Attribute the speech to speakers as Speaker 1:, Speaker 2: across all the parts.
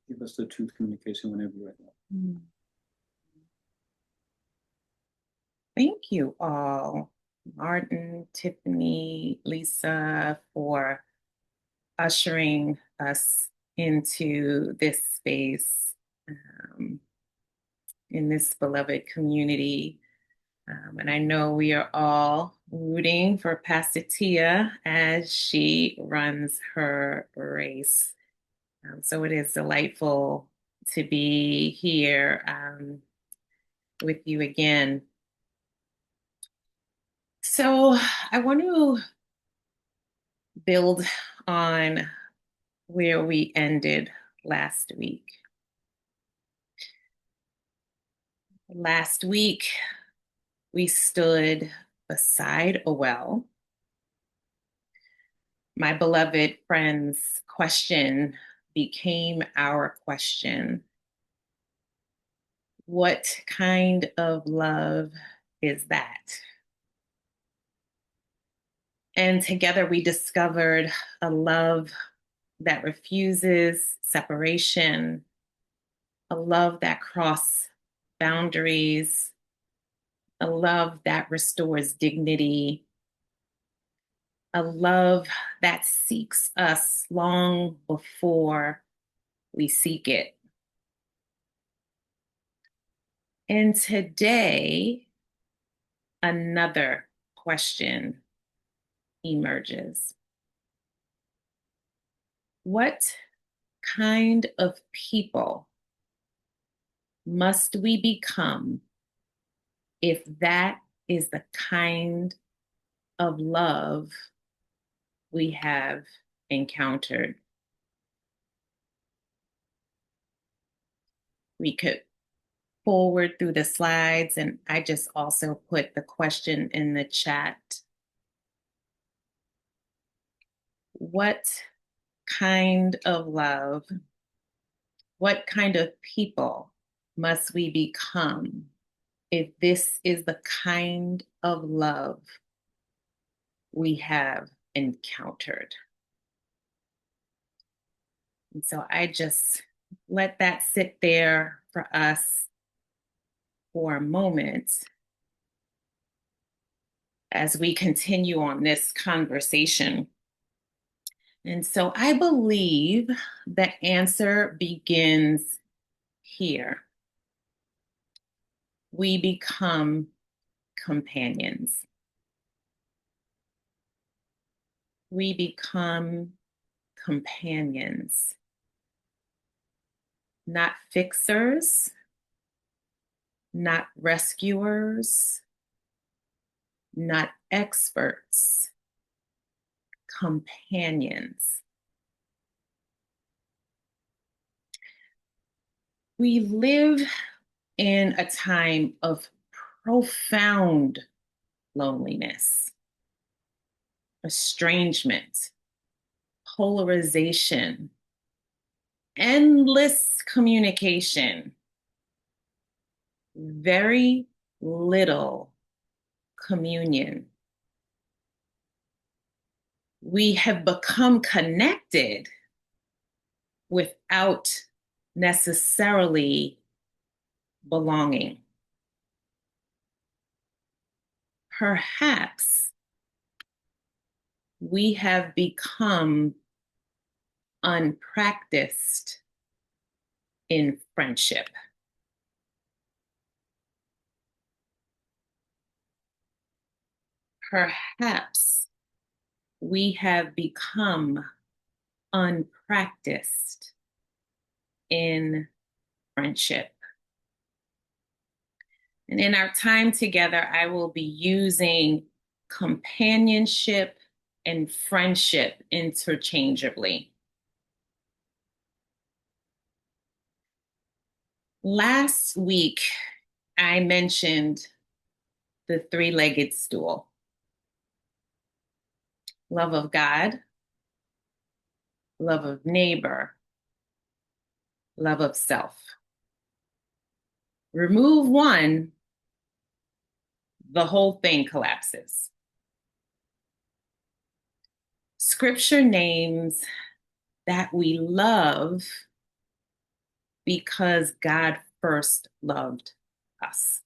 Speaker 1: Give us the truth communication whenever you're ready.
Speaker 2: Mm. Thank you all, Martin, Tiffany, Lisa, for ushering us into this space um, in this beloved community. And I know we are all rooting for Pastor Tia as she runs her race. So it is delightful to be here with you again. So I want to build on where we ended last week. Last week, we stood beside a well. My beloved friend's question became our question. What kind of love is that? And together we discovered a love that refuses separation, a love that crosses boundaries, a love that restores dignity, a love that seeks us long before we seek it. And today, another question emerges. What kind of people must we become if that is the kind of love we have encountered? We could forward through the slides, and I just also put the question in the chat. What kind of love, what kind of people must we become if this is the kind of love we have encountered? And so I just let that sit there for us for a moment as we continue on this conversation. And so I believe the answer begins here. We become companions. We become companions, not fixers, not rescuers, not experts, companions. We live in a time of profound loneliness, estrangement, polarization, endless communication, very little communion. We have become connected without necessarily belonging. Perhaps we have become unpracticed in friendship. Perhaps we have become unpracticed in friendship. And in our time together, I will be using companionship and friendship interchangeably. Last week, I mentioned the three-legged stool: love of God, love of neighbor, love of self. Remove one, the whole thing collapses. Scripture names that we love because God first loved us.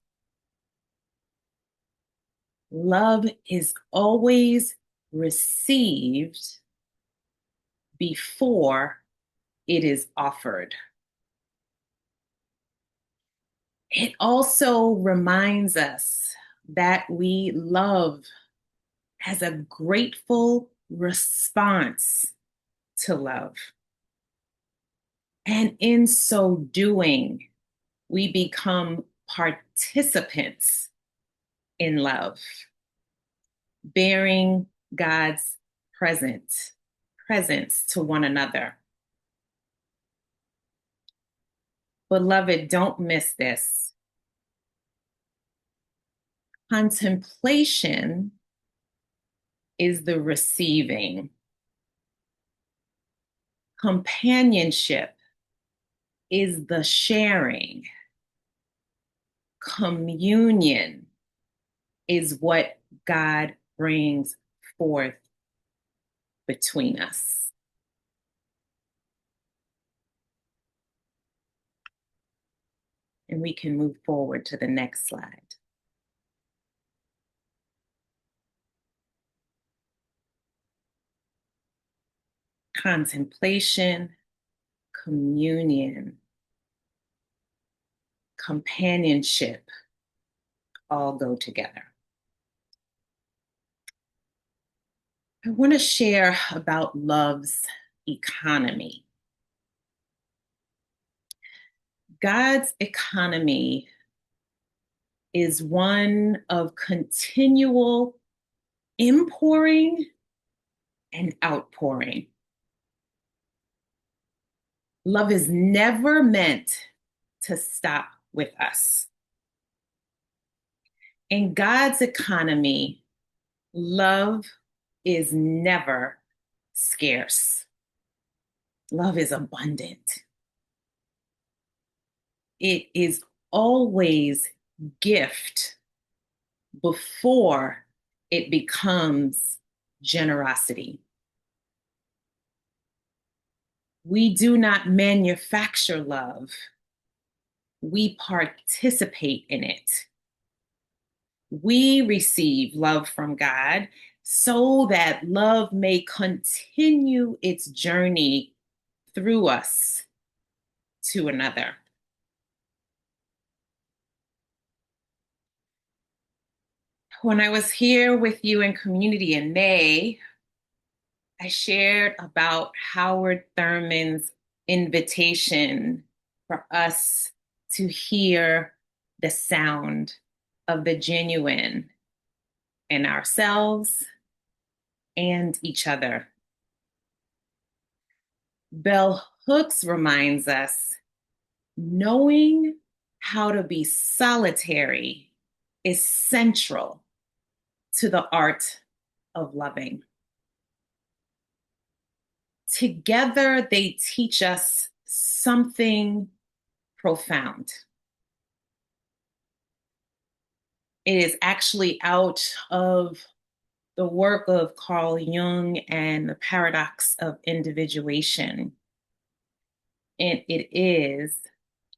Speaker 2: Love is always received before it is offered. It also reminds us that we love as a grateful response to love. And in so doing, we become participants in love, bearing God's presence to one another. Beloved, don't miss this. Contemplation is the receiving. Companionship is the sharing. Communion is what God brings forth between us. And we can move forward to the next slide. Contemplation, communion, companionship all go together. I want to share about love's economy. God's economy is one of continual inpouring and outpouring. Love is never meant to stop with us. In God's economy, love is never scarce. Love is abundant. It is always gift before it becomes generosity. We do not manufacture love. We participate in it. We receive love from God so that love may continue its journey through us to another. When I was here with you in community in May, I shared about Howard Thurman's invitation for us to hear the sound of the genuine in ourselves and each other. Bell Hooks reminds us, knowing how to be solitary is central to the art of loving. Together, they teach us something profound. It is actually out of the work of Carl Jung and the paradox of individuation. And it is,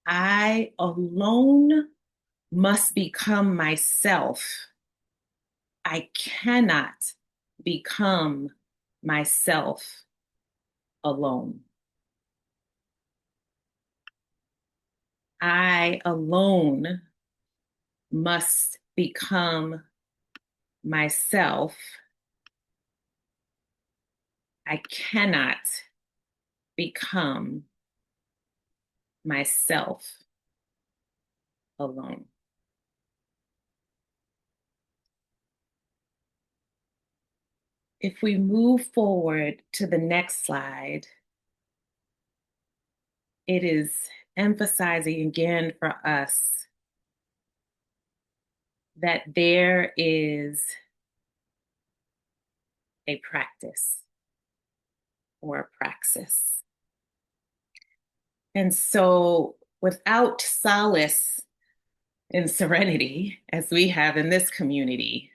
Speaker 2: I alone must become myself. I cannot become myself alone. I alone must become myself. I cannot become myself alone. If we move forward to the next slide, it is emphasizing again for us that there is a practice or a praxis. And so without solace and serenity, as we have in this community,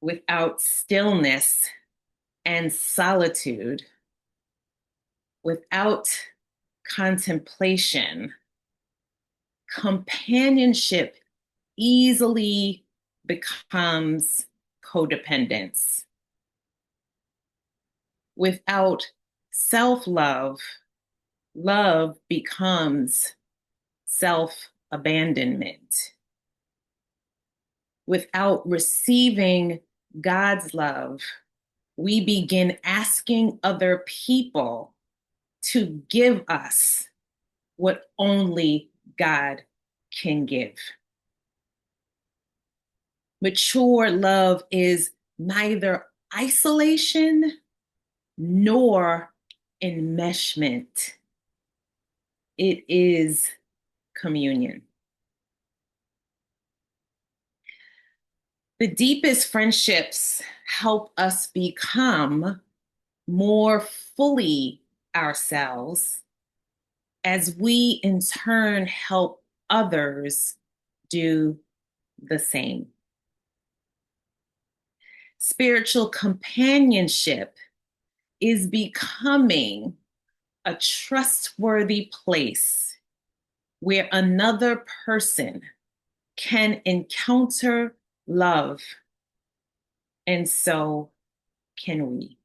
Speaker 2: without stillness and solitude, without contemplation, Companionship easily becomes codependence. Without self-love, love becomes self-abandonment. Without receiving God's love, we begin asking other people to give us what only God can give. Mature love is neither isolation nor enmeshment. It is communion. The deepest friendships help us become more fully ourselves as we in turn help others do the same. Spiritual companionship is becoming a trustworthy place where another person can encounter love, and so can we.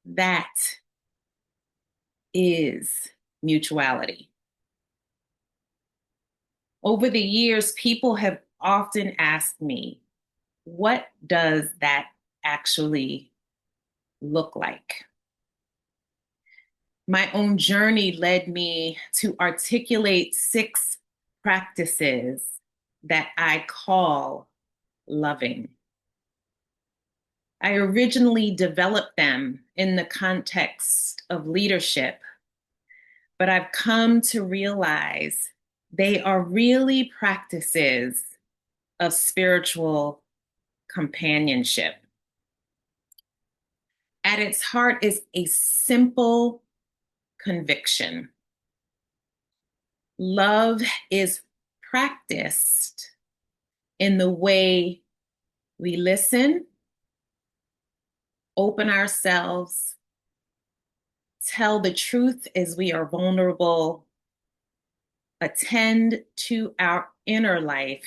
Speaker 2: That is mutuality. Over the years, people have often asked me, what does that actually look like? My own journey led me to articulate 6 practices that I call loving. I originally developed them in the context of leadership, but I've come to realize they are really practices of spiritual companionship. At its heart is a simple conviction. Love is practiced in the way we listen, open ourselves, tell the truth as we are vulnerable, attend to our inner life,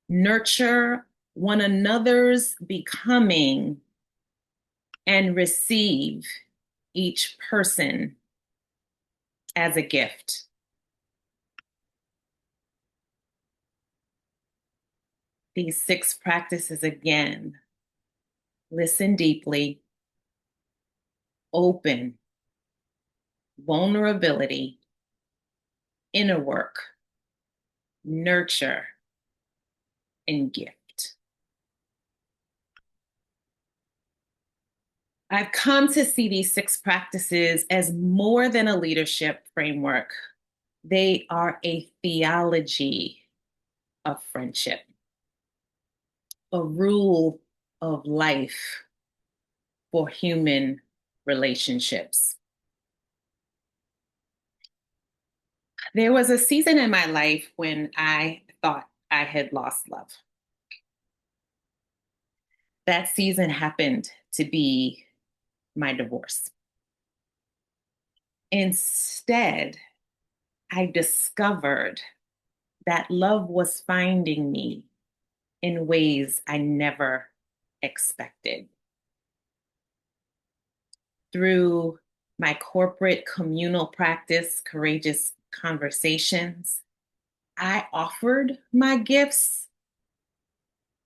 Speaker 2: nurture one another's becoming, and receive each person as a gift. These 6 practices again: listen deeply, open, vulnerability, inner work, nurture, and gift. I've come to see these 6 practices as more than a leadership framework. They are a theology of friendship, a rule of life for human relationships. There was a season in my life when I thought I had lost love. That season happened to be my divorce. Instead, I discovered that love was finding me in ways I never expected. Through my corporate communal practice, Courageous Conversations, I offered my gifts,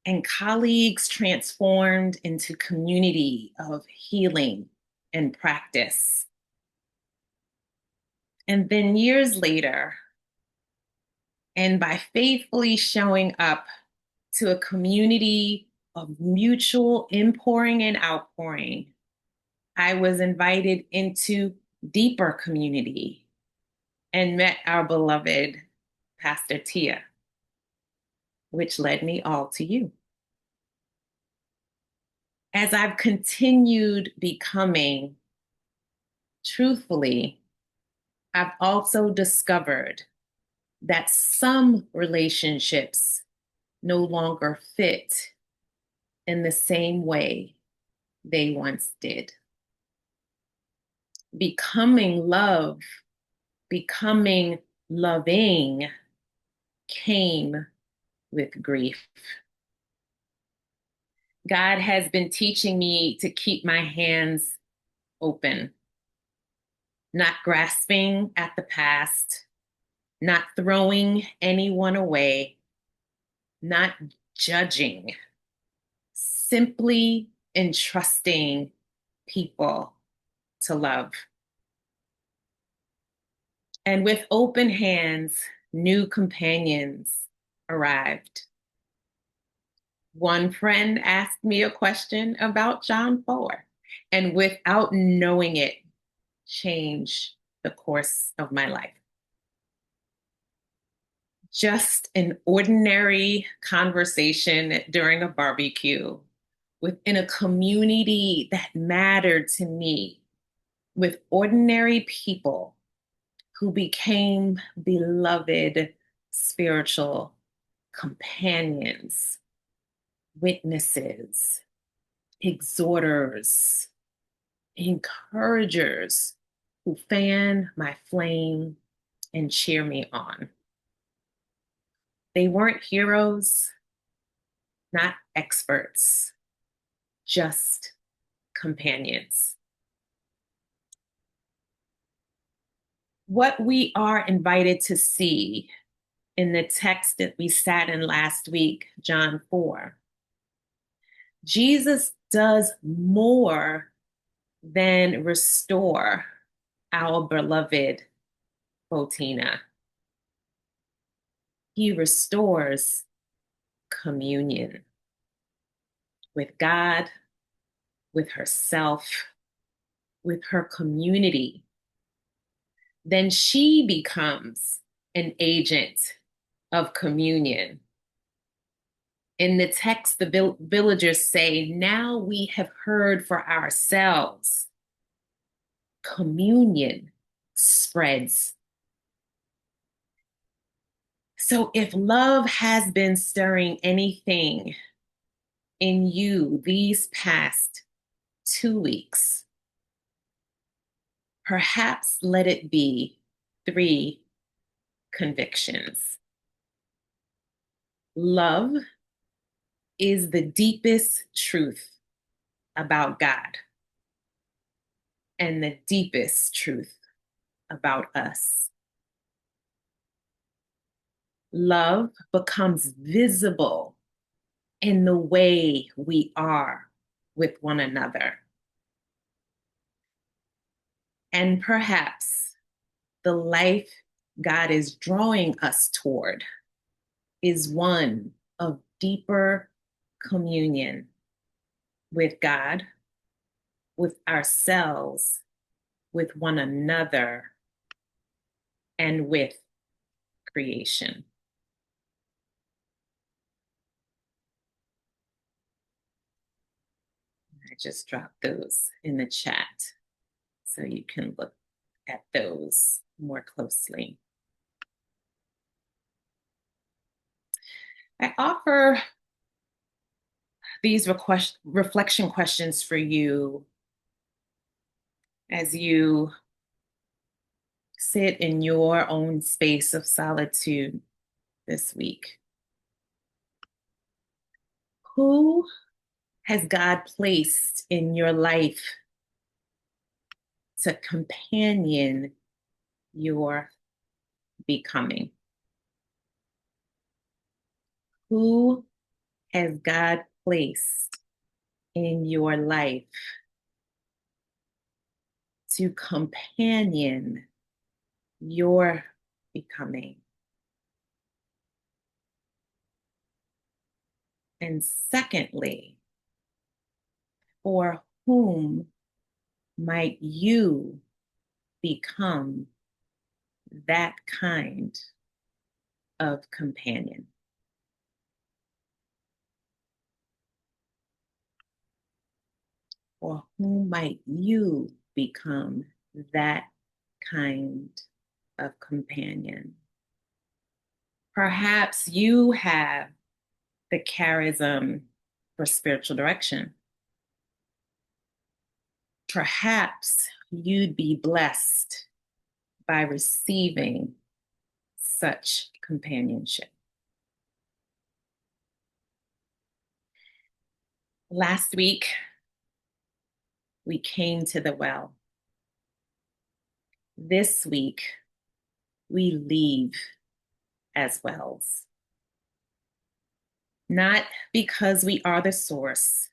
Speaker 2: and colleagues transformed into community of healing and practice. And then years later, and by faithfully showing up to a community of mutual inpouring and outpouring, I was invited into deeper community and met our beloved Pastor Tia, which led me all to you. As I've continued becoming, truthfully, I've also discovered that some relationships no longer fit in the same way they once did. Becoming love becoming loving came with grief. God has been teaching me to keep my hands open, not grasping at the past, not throwing anyone away, not judging, simply entrusting people to love. And with open hands, new companions arrived. One friend asked me a question about John 4, and without knowing it, changed the course of my life. Just an ordinary conversation during a barbecue within a community that mattered to me, with ordinary people who became beloved spiritual companions, witnesses, exhorters, encouragers who fan my flame and cheer me on. They weren't heroes, not experts, just companions. What we are invited to see in the text that we sat in last week, John 4, Jesus does more than restore our beloved Botina. He restores communion with God, with herself, with her community. Then she becomes an agent of communion. In the text, the villagers say, now we have heard for ourselves. Communion spreads. So if love has been stirring anything in you these past 2 weeks, perhaps let it be 3 convictions. Love is the deepest truth about God and the deepest truth about us. Love becomes visible in the way we are with one another. And perhaps the life God is drawing us toward is one of deeper communion with God, with ourselves, with one another, and with creation. I just dropped those in the chat so you can look at those more closely. I offer these reflection questions for you as you sit in your own space of solitude this week. Who has God placed in your life to companion your becoming? Who has God placed in your life to companion your becoming? And secondly, for whom might you become that kind of companion? For whom might you become that kind of companion? Perhaps you have the charism for spiritual direction. Perhaps you'd be blessed by receiving such companionship. Last week, we came to the well. This week, we leave as wells. Not because we are the source,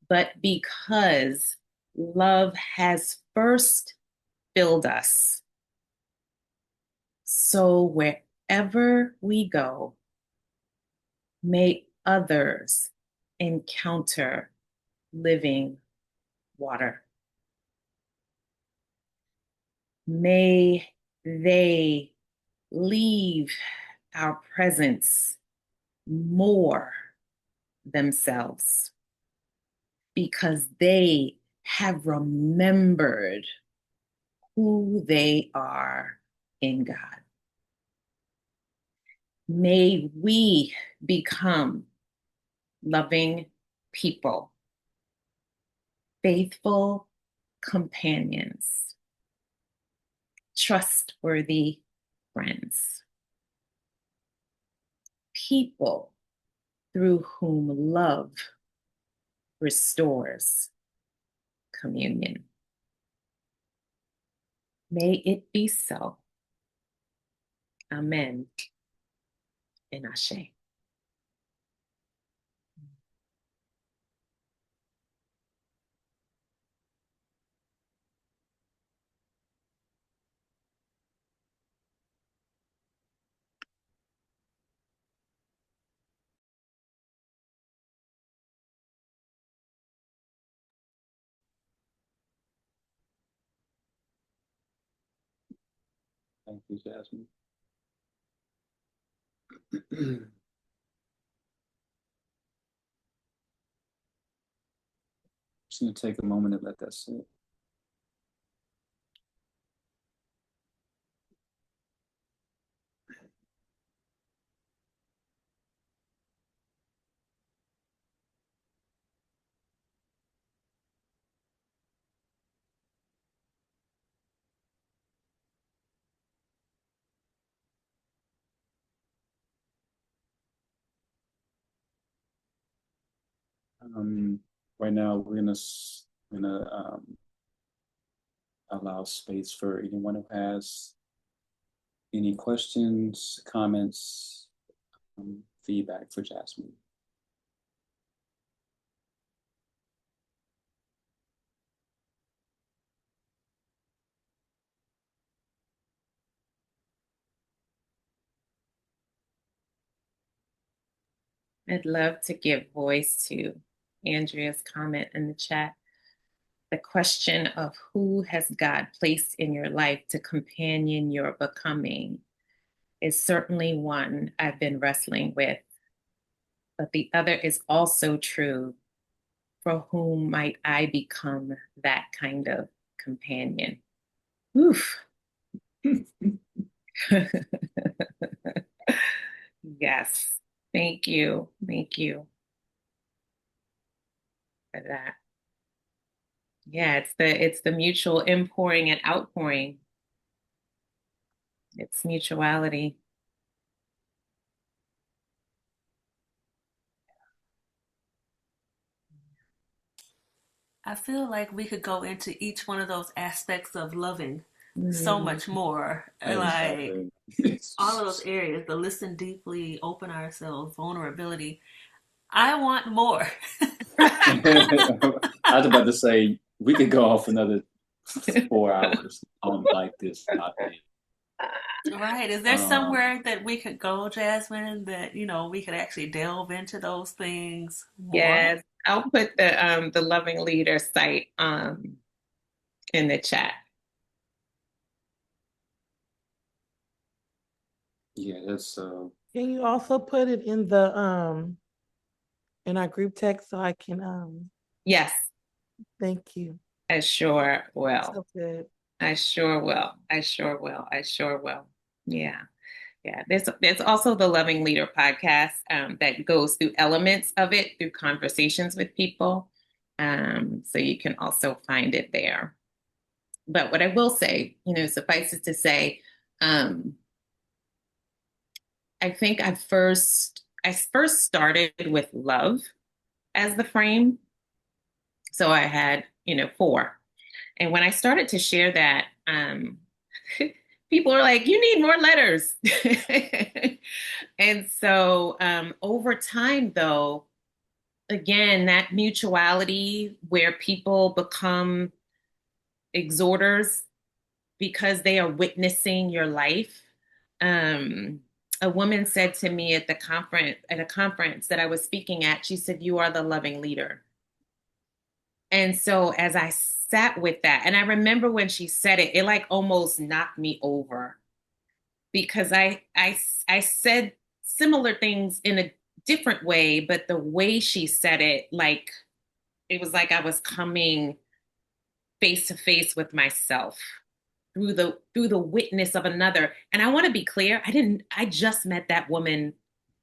Speaker 2: but because love has first filled us. So wherever we go, may others encounter living water. May they leave our presence more themselves because they have remembered who they are in God. May we become loving people, faithful companions, trustworthy friends, people through whom love restores communion. May it be so. Amen and Ashe.
Speaker 1: Thank you, Jasmine. Just gonna take a moment and let that sit. Right now, we're gonna allow space for anyone who has any questions, comments, feedback for Jasmine.
Speaker 2: I'd love to give voice to Andrea's comment in the chat. The question of who has God placed in your life to companion your becoming is certainly one I've been wrestling with. But the other is also true. For whom might I become that kind of companion? Oof. Yes. Thank you. Thank you for that. Yeah, it's the mutual inpouring and outpouring. It's mutuality.
Speaker 3: I feel like we could go into each one of those aspects of loving so
Speaker 2: Mm.
Speaker 3: much more. Like all of those areas, the listen deeply, open ourselves, vulnerability. I want more.
Speaker 1: I was about to say we could go off another 4 hours on like this topic.
Speaker 3: Right. Is there somewhere that we could go, Jasmine, that, we could actually delve into those things more?
Speaker 2: Yes, I'll put the Loving Leader site in the chat.
Speaker 1: Yeah, that's
Speaker 4: Can you also put it in the in our group text so I can
Speaker 2: Yes,
Speaker 4: thank you.
Speaker 2: I sure will.
Speaker 4: So good.
Speaker 2: I sure will. I sure will. I sure will. Yeah. Yeah. There's also the Loving Leader podcast that goes through elements of it through conversations with people. So you can also find it there. But what I will say, suffice it to say, I think I first started with love as the frame. So I had, 4. And when I started to share that, people are like, you need more letters. And so over time, though, again, that mutuality where people become exhorters because they are witnessing your life. A woman said to me at a conference that I was speaking at, she said, "You are the loving leader." And so as I sat with that, and I remember when she said it, it like almost knocked me over because I said similar things in a different way, but the way she said it, like it was like I was coming face to face with myself through the witness of another. And I want to be clear, I just met that woman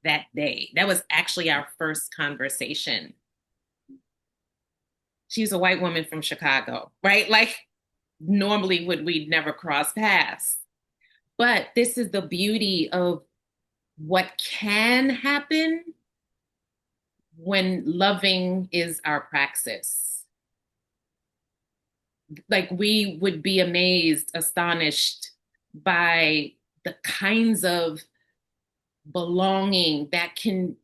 Speaker 2: that day. That was actually our first conversation. She's a white woman from Chicago, right? Like normally we'd never cross paths. But this is the beauty of what can happen when loving is our praxis. Like we would be amazed, astonished by the kinds of belonging that can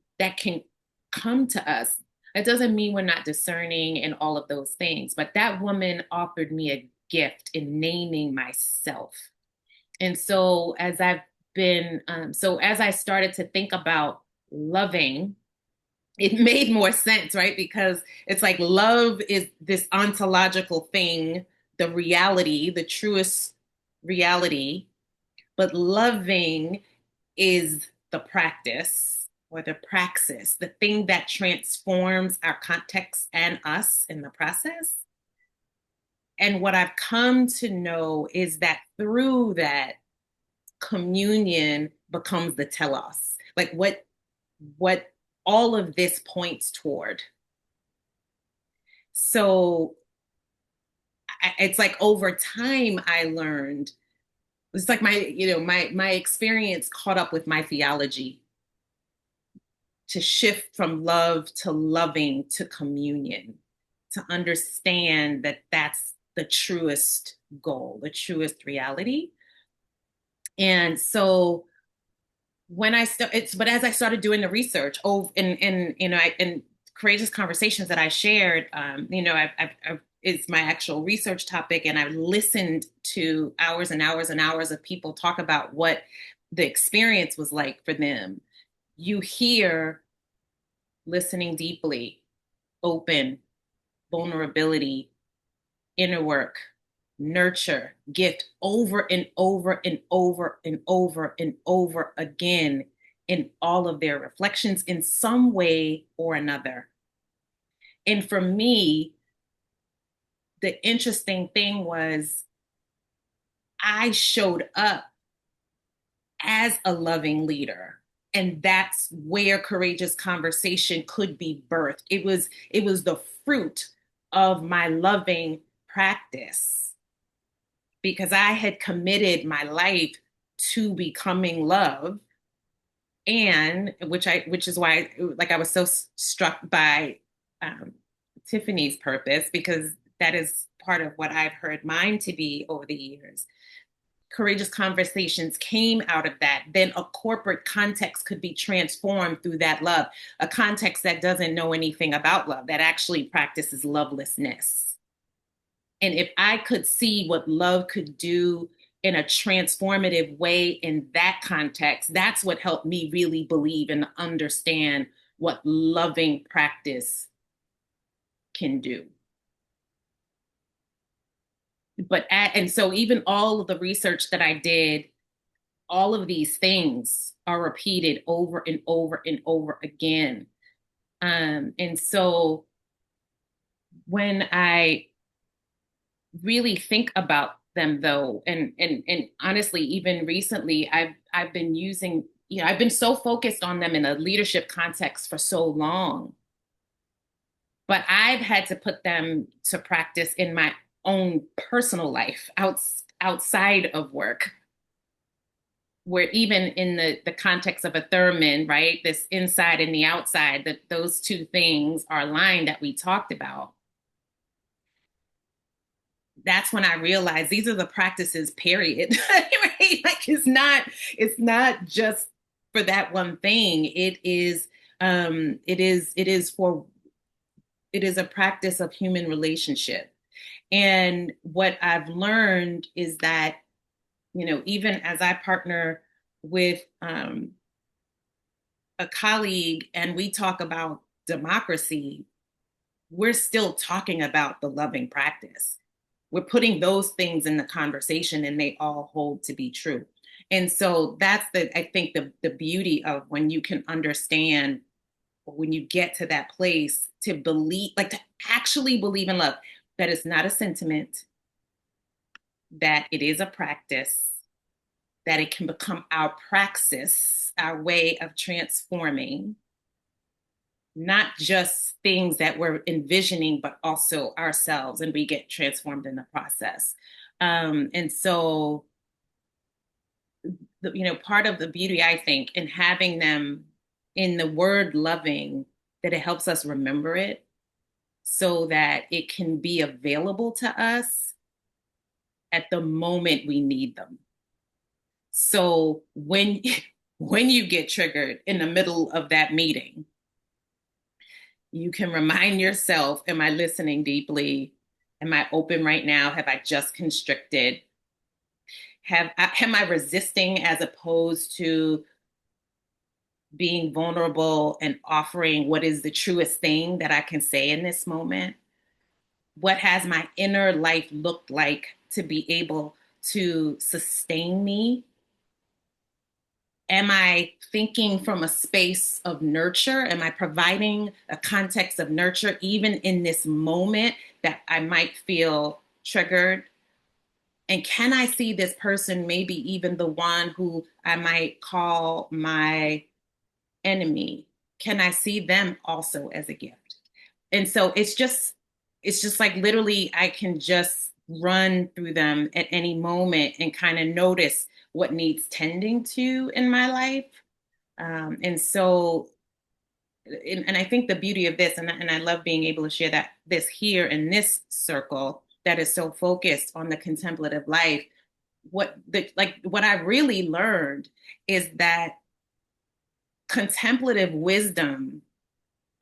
Speaker 2: come to us. It doesn't mean we're not discerning and all of those things, but that woman offered me a gift in naming myself. And so as as I started to think about loving, it made more sense, right? Because it's like love is this ontological thing, the reality, the truest reality, but loving is the practice or the praxis, the thing that transforms our context and us in the process. And what I've come to know is that through that, communion becomes the telos, like what all of this points toward. So it's like over time I learned, it's like my experience caught up with my theology to shift from love to loving to communion, to understand that that's the truest goal, the truest reality. And so when but as I started doing the research, and courageous conversations that I shared, it's my actual research topic, and I've listened to hours and hours and hours of people talk about what the experience was like for them. You hear listening deeply, open, vulnerability, inner work, nurture, gift over and over and over and over and over again in all of their reflections in some way or another. And for me, the interesting thing was I showed up as a loving leader. And that's where courageous conversation could be birthed. It was the fruit of my loving practice, because I had committed my life to becoming love, and which is why I was so struck by Tiffany's purpose, because that is part of what I've heard mine to be over the years. Courageous conversations came out of that. Then a corporate context could be transformed through that love, a context that doesn't know anything about love, that actually practices lovelessness. And if I could see what love could do in a transformative way in that context, that's what helped me really believe and understand what loving practice can do. And so even all of the research that I did, all of these things are repeated over and over and over again. And so when I really think about them, though, and honestly, even recently, I've been using, I've been so focused on them in a leadership context for so long, but I've had to put them to practice in my own personal life outside of work, where even in the context of a Thurman, right, this inside and the outside, that those two things are aligned that we talked about. That's when I realized these are the practices, period. Right? Like it's not just for that one thing. It is a practice of human relationship. And what I've learned is that, even as I partner with a colleague and we talk about democracy, we're still talking about the loving practice. We're putting those things in the conversation and they all hold to be true. And so that's I think the beauty of when you can understand, when you get to that place to believe, like to actually believe in love, that it's not a sentiment, that it is a practice, that it can become our praxis, our way of transforming, not just things that we're envisioning, but also ourselves, and we get transformed in the process. And so, part of the beauty, I think, in having them in the word loving, that it helps us remember it so that it can be available to us at the moment we need them. So when you get triggered in the middle of that meeting, you can remind yourself, am I listening deeply? Am I open right now? Have I just constricted? Am I resisting as opposed to being vulnerable and offering what is the truest thing that I can say in this moment? What has my inner life looked like to be able to sustain me? Am I thinking from a space of nurture? Am I providing a context of nurture even in this moment that I might feel triggered? And can I see this person, maybe even the one who I might call my enemy? Can I see them also as a gift? And so it's just like literally I can just run through them at any moment and kind of notice what needs tending to in my life. And so, and I think the beauty of this, and I love being able to share this here in this circle that is so focused on the contemplative life. What I really learned is that contemplative wisdom,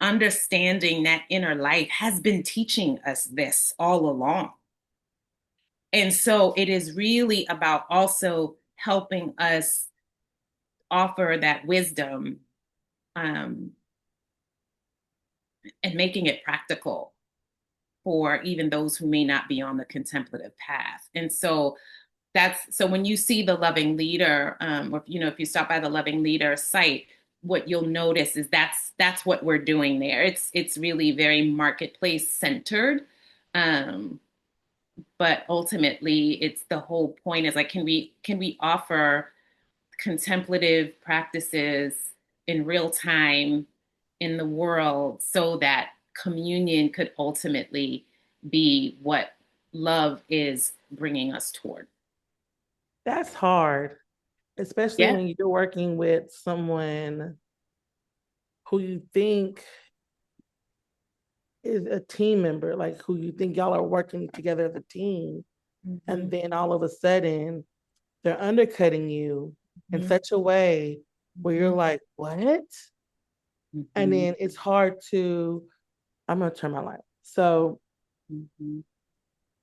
Speaker 2: understanding that inner life, has been teaching us this all along. And so it is really about also helping us offer that wisdom, and making it practical for even those who may not be on the contemplative path. And so so when you see the Loving Leader, or if you stop by the Loving Leader site, what you'll notice is that's what we're doing there. It's really very marketplace centered. But ultimately it's the whole point is like, can we offer contemplative practices in real time in the world so that communion could ultimately be what love is bringing us toward.
Speaker 4: That's hard, especially when you're working with someone who you think is a team member, like who you think y'all are working together as a team. Mm-hmm. And then all of a sudden they're undercutting you in such a way where you're like, what? Mm-hmm. And then it's hard to, I'm going to turn my light. So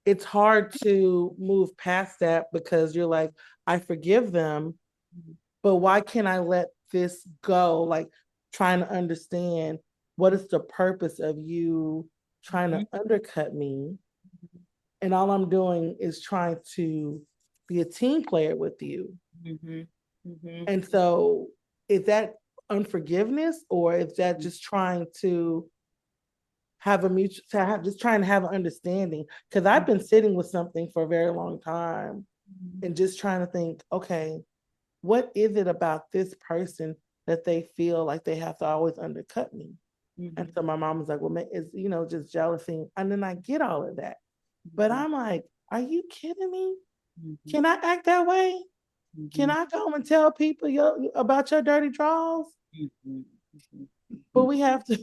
Speaker 4: it's hard to move past that because you're like, I forgive them, but why can't I let this go? Like trying to understand what is the purpose of you trying to undercut me? And all I'm doing is trying to be a team player with you. And so is that unforgiveness, or is that just trying to have a mutual, just trying to have an understanding? Because I've been sitting with something for a very long time and just trying to think, okay, what is it about this person that they feel like they have to always undercut me? And so my mom was like, well, it's, just jealousy. And then I get all of that. But I'm like, are you kidding me?
Speaker 2: Mm-hmm.
Speaker 4: Can I act that way?
Speaker 2: Mm-hmm.
Speaker 4: Can I go and tell people about your dirty draws?
Speaker 2: Mm-hmm.
Speaker 4: But we have to,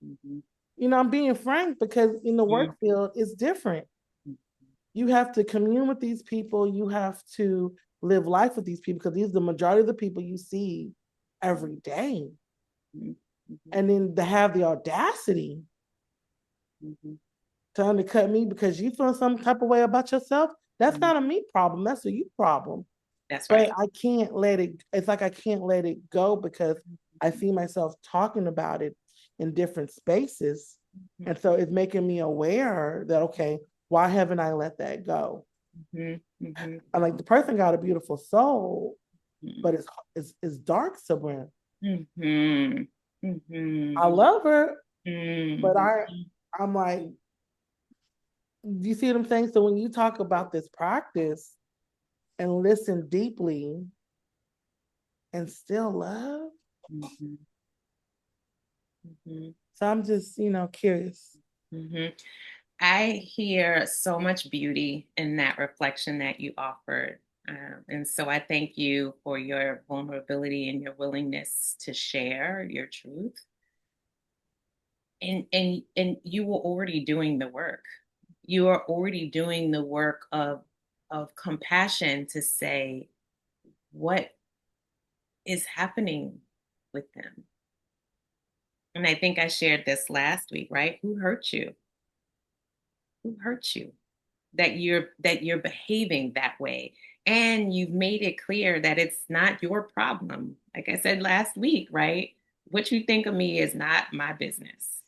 Speaker 2: Mm-hmm.
Speaker 4: I'm being frank, because in the work field, it's different. You have to commune with these people. You have to live life with these people, because these are the majority of the people you see every day. And then to have the audacity to undercut me because you feel some type of way about yourself, that's not a me problem. That's a you problem.
Speaker 2: That's right.
Speaker 4: But I can't let it, it's like I can't let it go, because I see myself talking about it in different spaces. And so it's making me aware that, okay, why haven't I let that go? I'm like, the person got a beautiful soul, but it's dark somewhere. I love her, but I'm like, do you see what I'm saying? So when you talk about this practice and listen deeply and still love, so I'm just, curious.
Speaker 2: I hear so much beauty in that reflection that you offered. And so I thank you for your vulnerability and your willingness to share your truth. And you were already doing the work. You are already doing the work of compassion to say what is happening with them. And I think I shared this last week, right? Who hurt you? Who hurt you? That you're behaving that way. And you've made it clear that it's not your problem. Like I said last week, right? What you think of me is not my business.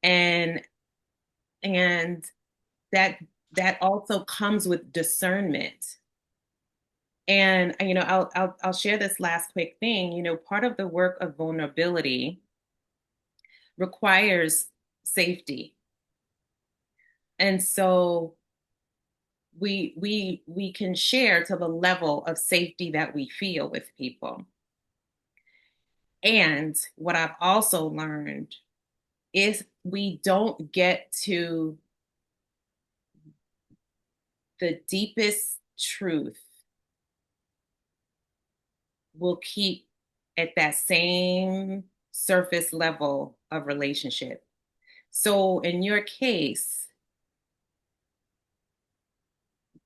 Speaker 2: And and that also comes with discernment. And I'll share this last quick thing. Part of the work of vulnerability requires safety. And so we can share to the level of safety that we feel with people. And what I've also learned is we don't get to the deepest truth, we'll keep at that same surface level of relationship. So in your case,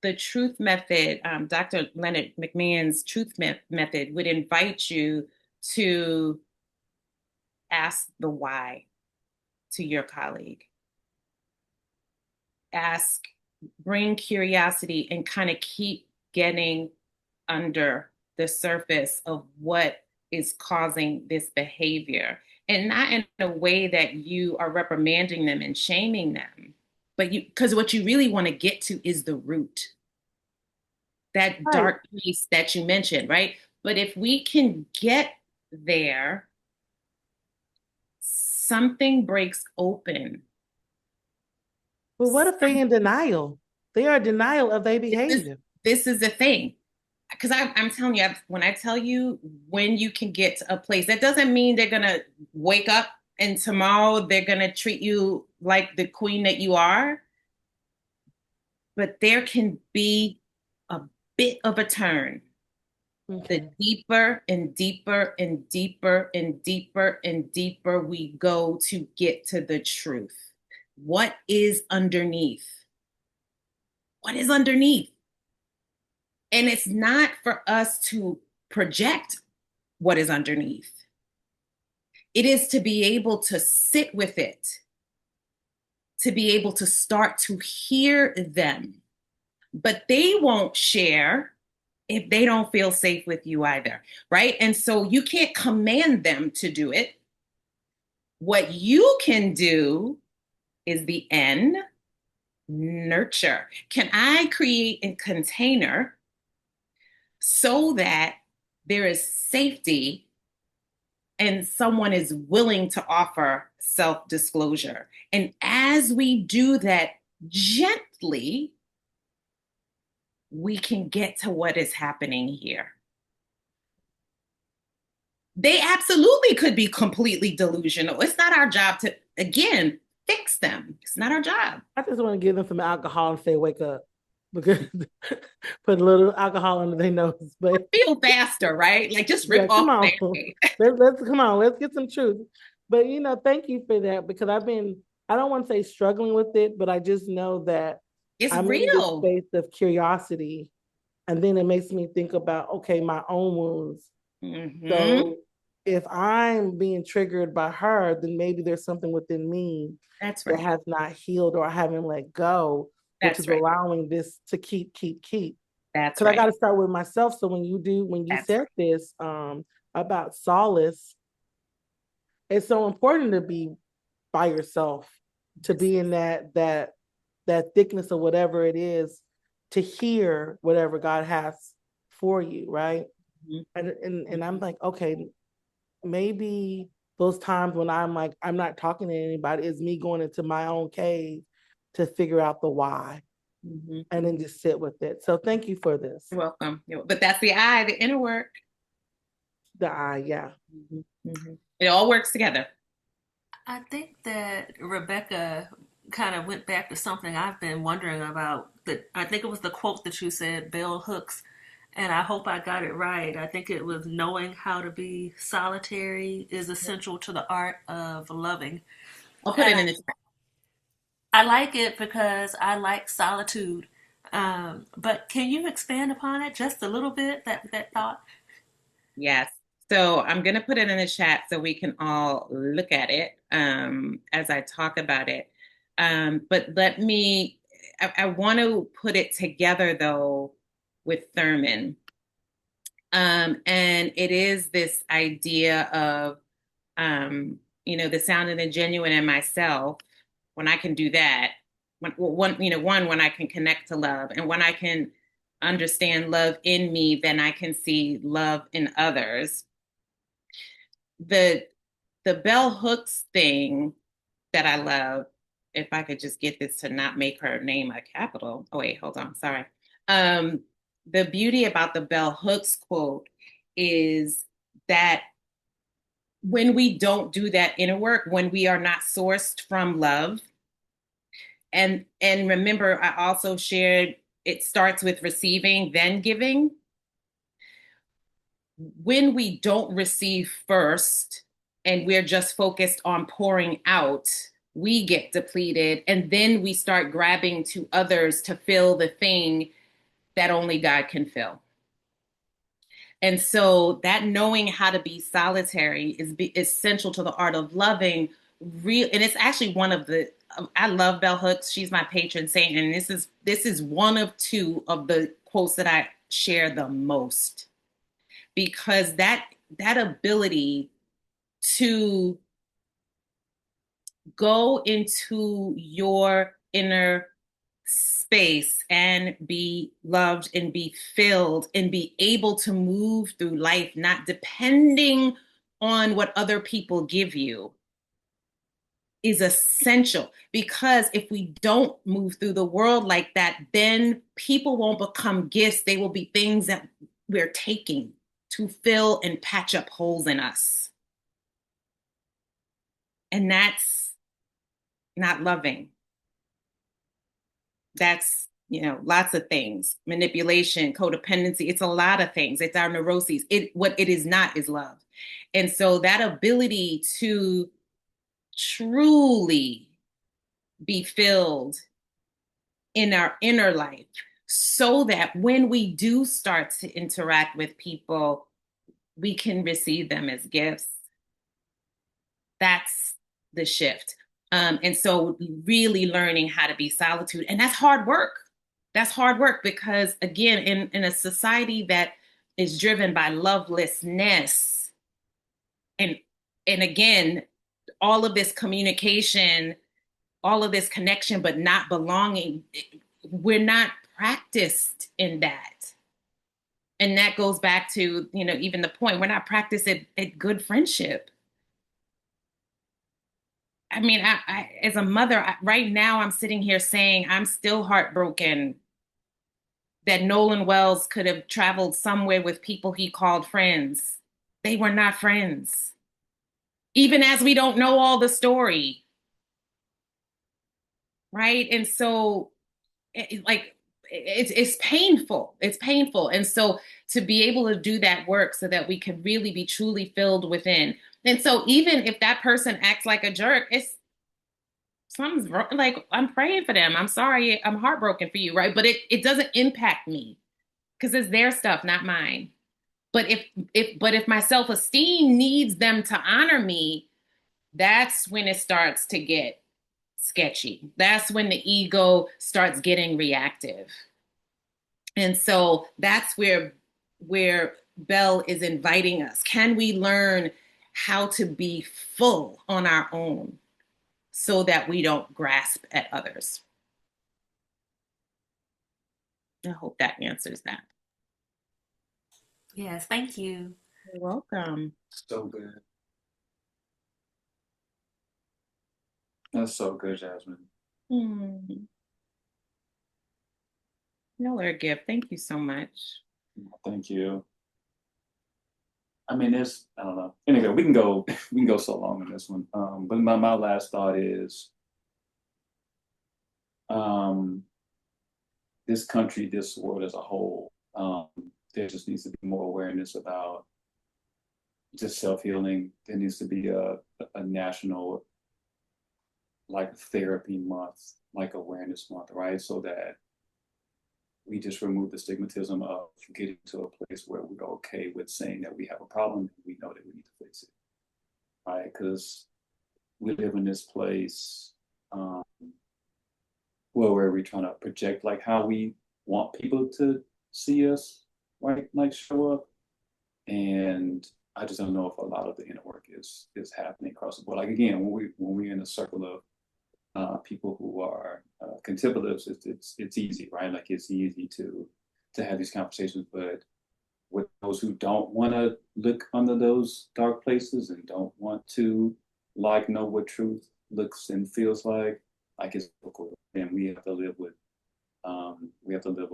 Speaker 2: the truth method, Dr. Leonard McMahon's truth method would invite you to ask the why to your colleague. Bring curiosity and kind of keep getting under the surface of what is causing this behavior. And not in a way that you are reprimanding them and shaming them, but because what you really want to get to is the root, that dark place that you mentioned, right? But if we can get there, something breaks open.
Speaker 4: But what if they're in denial? They are in denial of their behavior.
Speaker 2: This is the thing. Because I'm telling you, when I tell you when you can get to a place, that doesn't mean they're going to wake up and tomorrow they're going to treat you like the queen that you are. But there can be a bit of a turn. Okay. The deeper and deeper and deeper and deeper and deeper we go to get to the truth. What is underneath? What is underneath? And it's not for us to project what is underneath. It is to be able to sit with it, to be able to start to hear them. But they won't share if they don't feel safe with you either, right? And so you can't command them to do it. What you can do is the N, nurture. Can I create a container so that there is safety and someone is willing to offer self-disclosure? And as we do that gently, we can get to what is happening here. They absolutely could be completely delusional. It's not our job to, again, fix them. It's not our job.
Speaker 4: I just want to give them some alcohol and say, wake up. Because put a little alcohol under their nose. But
Speaker 2: Feel faster, right? Like just
Speaker 4: yeah,
Speaker 2: rip off
Speaker 4: come on.
Speaker 2: Band-Aid.
Speaker 4: Let's come on, let's get some truth. But thank you for that, because I don't want to say struggling with it, but I just know that
Speaker 2: It's
Speaker 4: I'm in this
Speaker 2: real.
Speaker 4: space of curiosity. And then it makes me think about, okay, my own wounds.
Speaker 2: Mm-hmm.
Speaker 4: So if I'm being triggered by her, then maybe there's something within me
Speaker 2: That's right.
Speaker 4: that has not healed or I haven't let go, which
Speaker 2: That's
Speaker 4: is
Speaker 2: right.
Speaker 4: allowing this to keep.
Speaker 2: That's
Speaker 4: Because
Speaker 2: right.
Speaker 4: I got to start with myself. So when you
Speaker 2: That's
Speaker 4: said
Speaker 2: right.
Speaker 4: this about solace, it's so important to be by yourself, to be in that thickness of whatever it is, to hear whatever God has for you, right?
Speaker 2: Mm-hmm.
Speaker 4: And I'm like, okay, maybe those times when I'm like, I'm not talking to anybody, is me going into my own cave to figure out the why,
Speaker 2: Mm-hmm.
Speaker 4: and then just sit with it. So thank you for this.
Speaker 2: You're welcome. But that's the I, the inner work.
Speaker 4: The I, yeah.
Speaker 2: Mm-hmm. Mm-hmm. It all works together.
Speaker 3: I think that Rebecca kind of went back to something I've been wondering about. That I think it was the quote that you said, bell hooks, and I hope I got it right. I think it was knowing how to be solitary is essential to the art of loving.
Speaker 2: I'll put
Speaker 3: And
Speaker 2: it in the chat.
Speaker 3: I like it because I like solitude. But can you expand upon it just a little bit, that thought?
Speaker 2: Yes. So I'm going to put it in the chat so we can all look at it as I talk about it. But I want to put it together though with Thurman. And it is this idea of, the sound of the genuine in myself. When I can do that, when I can connect to love, and when I can understand love in me, then I can see love in others. The bell hooks thing that I love, if I could just get this to not make her name a capital. Oh wait, hold on, sorry. The beauty about the bell hooks quote is that when we don't do that inner work, when we are not sourced from love, and remember, I also shared it starts with receiving, then giving. When we don't receive first and we're just focused on pouring out, we get depleted, and then we start grabbing to others to fill the thing that only God can fill. And so that knowing how to be solitary is essential to the art of loving. Real, and it's actually one of the. I love Bell Hooks. She's my patron saint, and this is one of two of the quotes that I share the most, because that ability to go into your inner space and be loved and be filled and be able to move through life, not depending on what other people give you, is essential. Because if we don't move through the world like that, then people won't become gifts. They will be things that we're taking to fill and patch up holes in us. And that's not loving. That's, lots of things. Manipulation, codependency. It's a lot of things. It's our neuroses. What it is not is love. And so that ability to truly be filled in our inner life, so that when we do start to interact with people, we can receive them as gifts. That's the shift. And so really learning how to be solitude. And that's hard work. That's hard work because, again, in a society that is driven by lovelessness, and again, all of this communication, all of this connection, but not belonging, we're not practiced in that. And that goes back to, even the point, we're not practiced at good friendship. I mean, I as a mother, right now I'm sitting here saying I'm still heartbroken that Nolan Wells could have traveled somewhere with people he called friends. They were not friends. Even as we don't know all the story, right? And so like it's painful. It's painful. And so to be able to do that work so that we can really be truly filled within. And so even if that person acts like a jerk, it's something's wrong. Like, I'm praying for them. I'm sorry. I'm heartbroken for you, right? But it doesn't impact me because it's their stuff, not mine. But if my self-esteem needs them to honor me, that's when it starts to get sketchy. That's when the ego starts getting reactive. And so that's where Bell is inviting us. Can we learn how to be full on our own so that we don't grasp at others? I hope that answers that.
Speaker 3: Yes, thank you.
Speaker 2: You're welcome.
Speaker 1: So good. That's so good, Jasmine.
Speaker 2: Y'all are a gift. Thank you so much.
Speaker 1: Thank you. I mean, there's, I don't know. Anyway, we can go so long on this one. But my last thought is, this country, this world as a whole, there just needs to be more awareness about just self-healing. There needs to be a national, like, therapy month, like awareness month, right? So that we just remove the stigmatism of getting to a place where we're okay with saying that we have a problem and we know that we need to fix it, right? Because we live in this place where we're trying to project like how we want people to see us, right? Like show up, and I just don't know if a lot of the inner work is happening across the board. Like again, when we're in a circle of people who are contemplatives, it's easy, right? Like it's easy to have these conversations, but with those who don't want to look under those dark places and don't want to like know what truth looks and feels like it's difficult, and we have to live with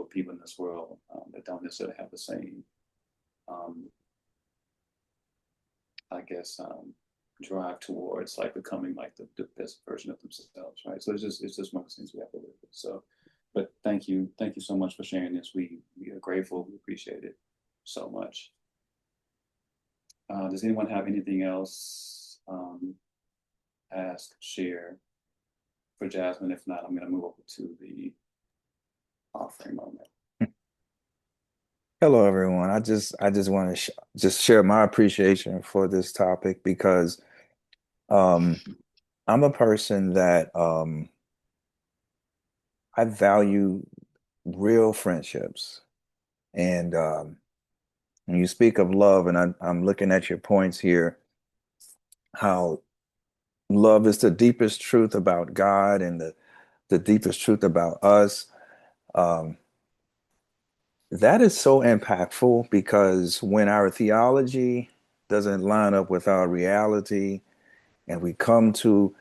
Speaker 1: people in this world that don't necessarily have the same, I guess, drive towards like becoming like the best version of themselves, right? So it's just one of the things we have to live with. So, but thank you so much for sharing this. We are grateful. We appreciate it so much. Does anyone have anything else? Ask, share for Jasmine. If not, I'm going to move over to the offering moment.
Speaker 5: Hello, everyone. I just want to just share my appreciation for this topic because I'm a person that I value real friendships. And when you speak of love, and I'm looking at your points here, how love is the deepest truth about God and the deepest truth about us. Um, that is so impactful because when our theology doesn't line up with our reality, and we come to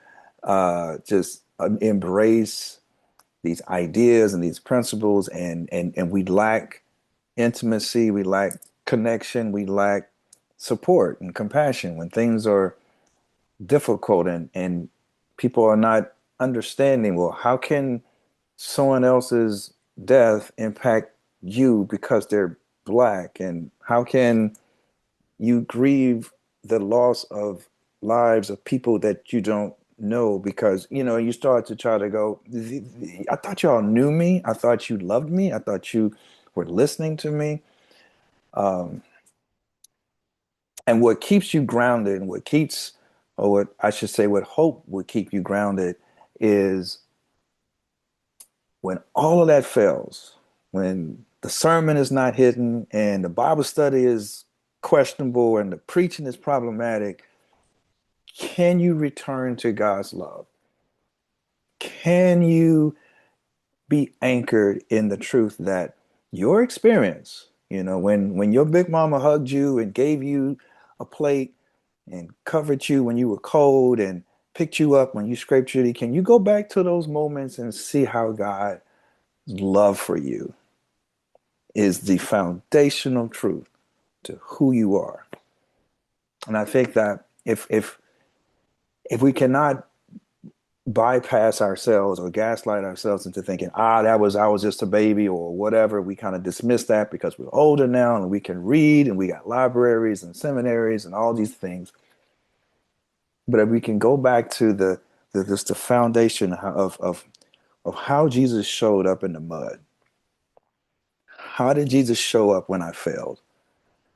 Speaker 5: just embrace these ideas and these principles, and we lack intimacy, we lack connection, we lack support and compassion when things are difficult, and people are not understanding, well, how can someone else's death impact you because they're Black, and how can you grieve the loss of lives of people that you don't know, because you start to try to go, I thought y'all knew me, I thought you loved me, I thought you were listening to me. And what keeps you grounded, and what I should say, what hope would keep you grounded, is when all of that fails, when the sermon is not hitting and the Bible study is questionable and the preaching is problematic, can you return to God's love? Can you be anchored in the truth that your experience, when your big mama hugged you and gave you a plate and covered you when you were cold and picked you up when you scraped your knee, can you go back to those moments and see how God's love for you is the foundational truth to who you are? And I think that if we cannot bypass ourselves or gaslight ourselves into thinking, I was just a baby or whatever. We kind of dismiss that because we're older now and we can read and we got libraries and seminaries and all these things. But if we can go back to the foundation of how Jesus showed up in the mud. How did Jesus show up when I failed?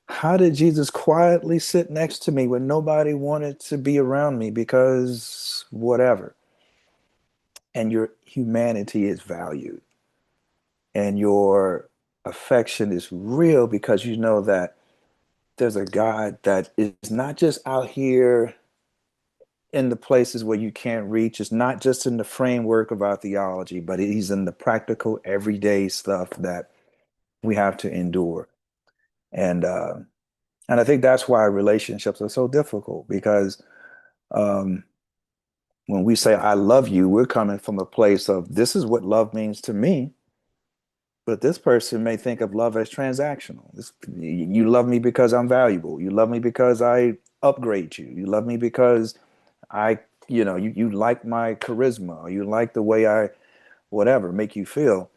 Speaker 5: How did Jesus quietly sit next to me when nobody wanted to be around me because whatever? And your humanity is valued and your affection is real because you know that there's a God that is not just out here in the places where you can't reach. It's not just in the framework of our theology, but he's in the practical, everyday stuff that we have to endure. And I think that's why relationships are so difficult because um, when we say I love you, we're coming from a place of this is what love means to me. But this person may think of love as transactional. You love me because I'm valuable. You love me because I upgrade you. You love me because you like my charisma or you like the way I, whatever, make you feel.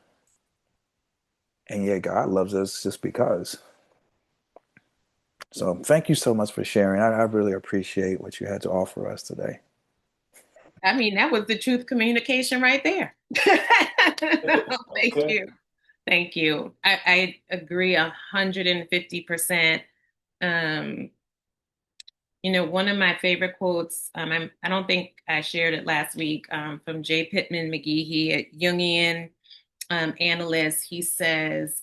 Speaker 5: And yet God loves us just because. So thank you so much for sharing. I really appreciate what you had to offer us today.
Speaker 2: I mean, that was the truth communication right there. Thank
Speaker 1: Okay.
Speaker 2: you. Thank you. I agree 150%. Um, one of my favorite quotes, I don't think I shared it last week, from J. Pittman McGee, a Jungian analyst. He says,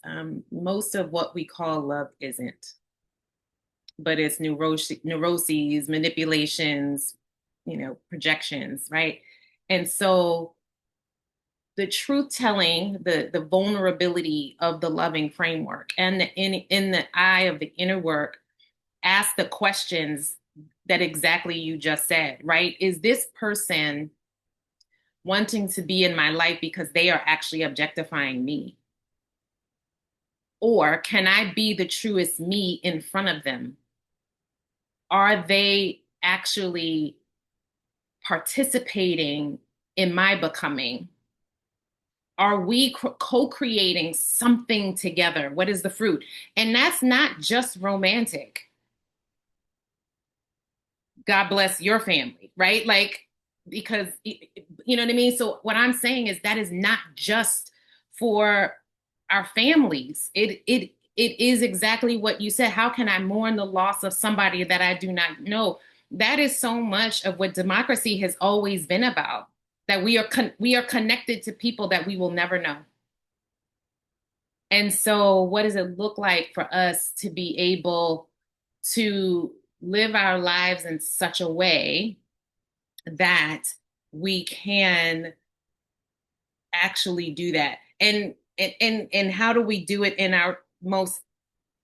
Speaker 2: most of what we call love isn't, but it's neuroses, manipulations, projections, right? And so the truth telling, the vulnerability of the loving framework, and in the eye of the inner work, ask the questions that exactly you just said, right? Is this person wanting to be in my life because they are actually objectifying me? Or can I be the truest me in front of them? Are they actually participating in my becoming? Are we co-creating something together? What is the fruit? And that's not just romantic. God bless your family, right? Like, because you know what I mean? So what I'm saying is that is not just for our families. It is exactly what you said. How can I mourn the loss of somebody that I do not know? That is so much of what democracy has always been about. That we are connected to people that we will never know. And so what does it look like for us to be able to live our lives in such a way that we can actually do that? And how do we do it in our most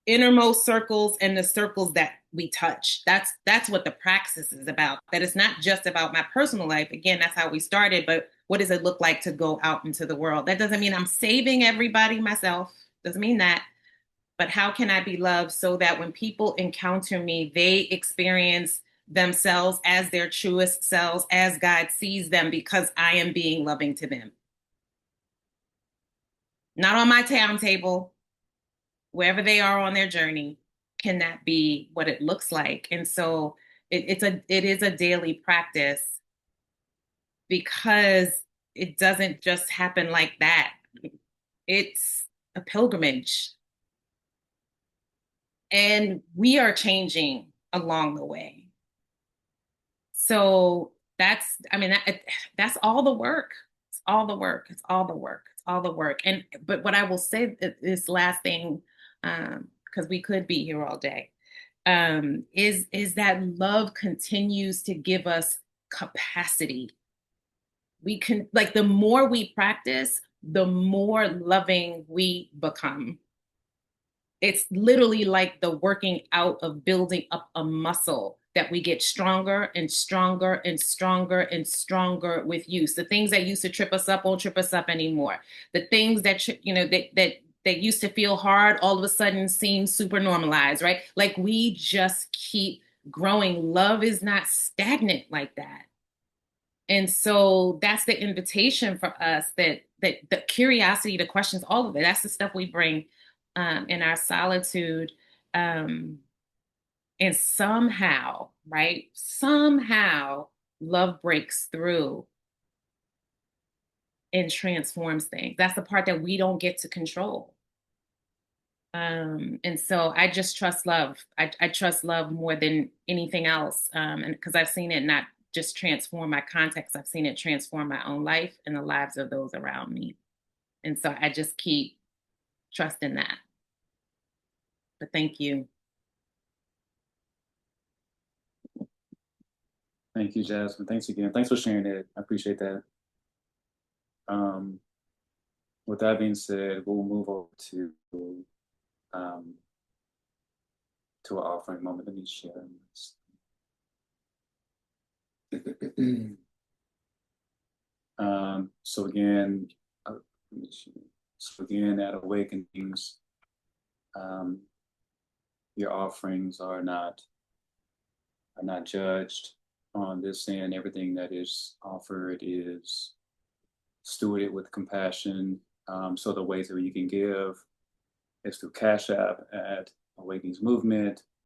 Speaker 2: innermost circles and the circles that we touch? That's what the praxis is about. That it's not just about my personal life. Again, that's how we started, but what does it look like to go out into the world? That doesn't mean I'm saving everybody myself. Doesn't mean that. But how can I be loved so that when people encounter me, they experience themselves as their truest selves, as God sees them, because I am being loving to them? Not on my town table, wherever they are on their journey. Can that be what it looks like? And so it is a daily practice, because it doesn't just happen like that. It's a pilgrimage. And we are changing along the way. So that's all the work. It's all the work. It's all the work. It's all the work. But what I will say, this last thing, because we could be here all day, is that love continues to give us capacity. We can, like, the more we practice, the more loving we become. It's literally like the working out of building up a muscle that we get stronger and stronger and stronger and stronger with use. The things that used to trip us up won't trip us up anymore. The things that that used to feel hard all of a sudden seem super normalized, right? Like, we just keep growing. Love is not stagnant like that. And so that's the invitation for us, that the curiosity, the questions, all of it. That's the stuff we bring in our solitude. And somehow, right? Somehow love breaks through and transforms things. That's the part that we don't get to control. And so I just trust love. I trust love more than anything else. And because I've seen it not just transform my context, I've seen it transform my own life and the lives of those around me. And so I just keep trusting that. But thank you.
Speaker 1: Thank you, Jasmine. Thanks again. Thanks for sharing it. I appreciate that. With that being said, we'll move over um, to our offering moment. Let me share this. So again, at Awakenings, your offerings are not judged on this end. Everything that is offered is stewarded with compassion. So the ways that you can give is through Cash App at Awakenings Movement,